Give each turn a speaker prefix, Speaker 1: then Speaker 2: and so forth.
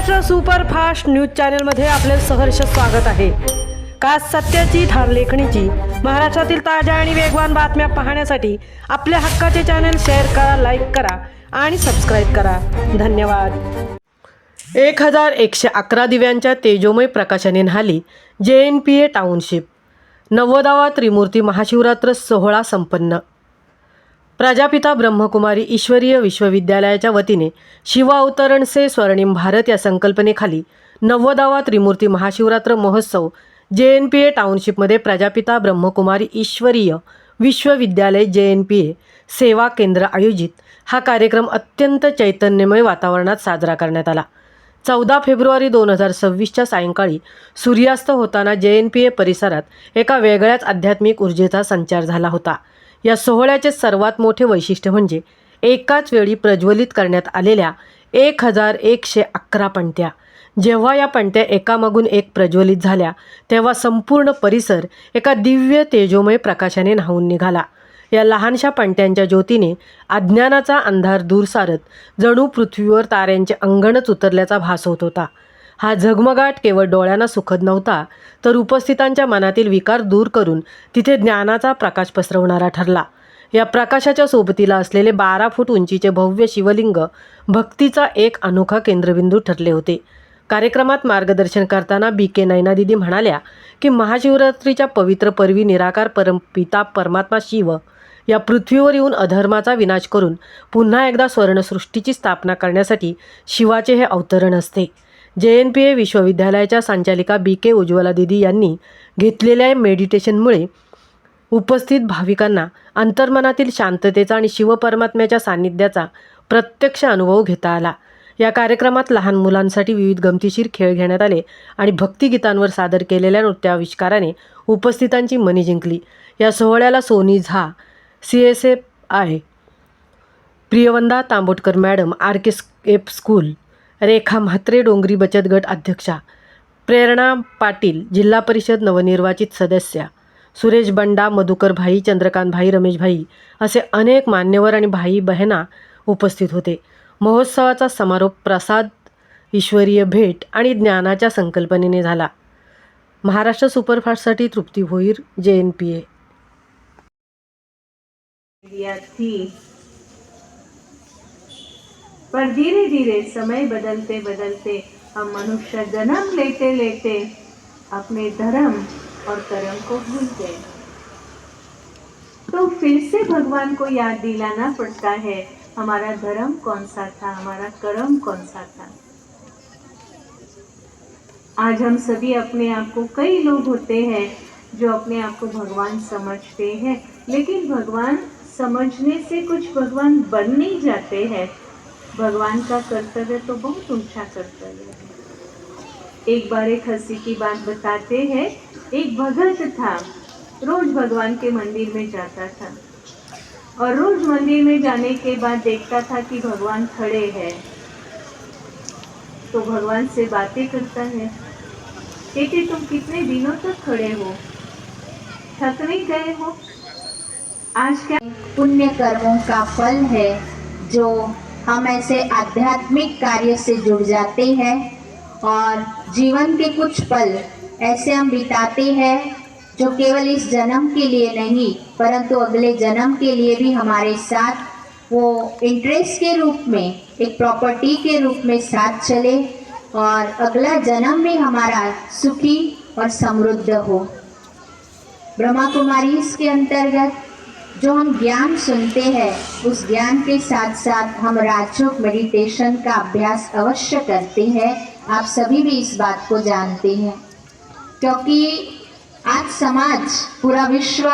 Speaker 1: Maharashtra superfast news चॅनलमध्ये आपले सहर्ष स्वागत आहे। खास सत्याची ठार लेखणीची महाराष्ट्रातील ताज्या आणि वेगवान बातम्या पाहण्यासाठी आपल्या हक्काचे चॅनल शेअर करा, लाईक करा आणि सबस्क्राईब करा। धन्यवाद। 1111 दिव्यांच्या तेजोमय प्रकाशाने न्हाली JNPA टाउनशिप। 90वा त्रिमूर्ती महाशिवरात्र सोहळा संपन्न। प्रजापिता ब्रह्मकुमारी ईश्वरीय विश्वविद्यालयाच्या वतीने शिव अवतरण से स्वर्णिम भारत या संकल्पनेखाली 90वा त्रिमूर्ती महाशिवरात्र महोत्सव JNPA टाउनशिपमध्ये प्रजापिता ब्रह्मकुमारी ईश्वरीय विश्वविद्यालय JNPA सेवा केंद्र आयोजित हा कार्यक्रम अत्यंत चैतन्यमय वातावरणात साजरा करण्यात आला। 14 फेब्रुवारी 2026च्या सायंकाळी सूर्यास्त होताना JNPA परिसरात एका वेगळ्याच आध्यात्मिक ऊर्जेचा संचार झाला होता। या सोहळ्याचे सर्वात मोठे वैशिष्ट्य म्हणजे एकाच वेळी प्रज्वलित करण्यात आलेल्या 1111 पणत्या। जेव्हा या पणत्या एकामागून एक प्रज्वलित झाल्या तेव्हा संपूर्ण परिसर एका दिव्य तेजोमय प्रकाशाने न्हाऊन निघाला। या लहानशा पणत्यांच्या ज्योतीने अज्ञानाचा अंधार दूर सारत जणू पृथ्वीवर ताऱ्यांचे अंगणच उतरल्याचा भास होत होता। हा झगमगाट केवळ डोळ्यांना सुखद नव्हता, तर उपस्थितांच्या मनातील विकार दूर करून तिथे ज्ञानाचा प्रकाश पसरवणारा ठरला। या प्रकाशाच्या सोबतीला असलेले 12 फूट उंचीचे भव्य शिवलिंग भक्तीचा एक अनोखा केंद्रबिंदू ठरले होते। कार्यक्रमात मार्गदर्शन करताना BK नैना दीदी म्हणाल्या की महाशिवरात्रीच्या पवित्र पर्वी निराकार परमपिता परमात्मा शिव या पृथ्वीवर येऊन अधर्माचा विनाश करून पुन्हा एकदा स्वर्णसृष्टीची स्थापना करण्यासाठी शिवाचे हे अवतरण असते। JNPA विश्वविद्यालयाच्या संचालिका BK उज्ज्वला दीदी यांनी घेतलेल्या मेडिटेशनमुळे उपस्थित भाविकांना अंतर्मनातील शांततेचा आणि शिवपरमात्म्याच्या सान्निध्याचा प्रत्यक्ष अनुभव घेता आला। या कार्यक्रमात लहान मुलांसाठी विविध गमतीशीर खेळ घेण्यात आले आणि भक्तिगीतांवर सादर केलेल्या नृत्याविष्काराने उपस्थितांची मने जिंकली। या सोहळ्याला Soni Jha CSFI, Priyavanda Tambotkar madam RKF school, Rekha Mhatre Dongri बचत गट अध्यक्षा, प्रेरणा पाटील जिल्हा परिषद नवनिर्वाचित सदस्या, सुरेश बंडा, मधुकर भाई, चंद्रकांत भाई, रमेश भाई असे अनेक मान्यवर आणि भाई बहिणा उपस्थित होते। महोत्सवाचा समारोप प्रसाद, ईश्वरीय भेट आणि ज्ञानाच्या संकल्पनेने झाला। महाराष्ट्र सुपरफास्टसाठी तृप्ती भोईर, JNPA।
Speaker 2: पर धीरे धीरे समय बदलते बदलते हम मनुष्य जन्म लेते लेते अपने धर्म और कर्म को भूल गए, तो फिर से भगवान को याद दिलाना पड़ता है हमारा धर्म कौन सा था, हमारा कर्म कौन सा था। आज हम सभी अपने आप को, कई लोग होते हैं जो अपने आप को भगवान समझते हैं, लेकिन भगवान समझने से कुछ भगवान बन नहीं जाते हैं। भगवान का कर्तव्य तो बहुत ऊंचा कर्तव्य है। एक बार एक हंसी की बात बताते हैं। एक भगत था, रोज भगवान के मंदिर में जाता था और रोज मंदिर में जाने के बाद देखता था कि भगवान खड़े हैं, तो भगवान से बातें करता है। कहते तुम कितने दिनों तक खड़े हो, थक नहीं गए हो? आज क्या
Speaker 3: पुण्य कर्मों का फल है जो हम ऐसे आध्यात्मिक कार्य से जुड़ जाते हैं और जीवन के कुछ पल ऐसे हम बिताते हैं जो केवल इस जन्म के लिए नहीं परंतु अगले जन्म के लिए भी हमारे साथ वो इंटरेस्ट के रूप में, एक प्रॉपर्टी के रूप में साथ चले और अगला जन्म भी हमारा सुखी और समृद्ध हो। ब्रह्मा कुमारी के अंतर्गत जो हम ज्ञान सुनते हैं उस ज्ञान के साथ साथ हम राजयोग मेडिटेशन का अभ्यास अवश्य करते हैं। आप सभी भी इस बात को जानते हैं, क्योंकि आज समाज, पूरा विश्व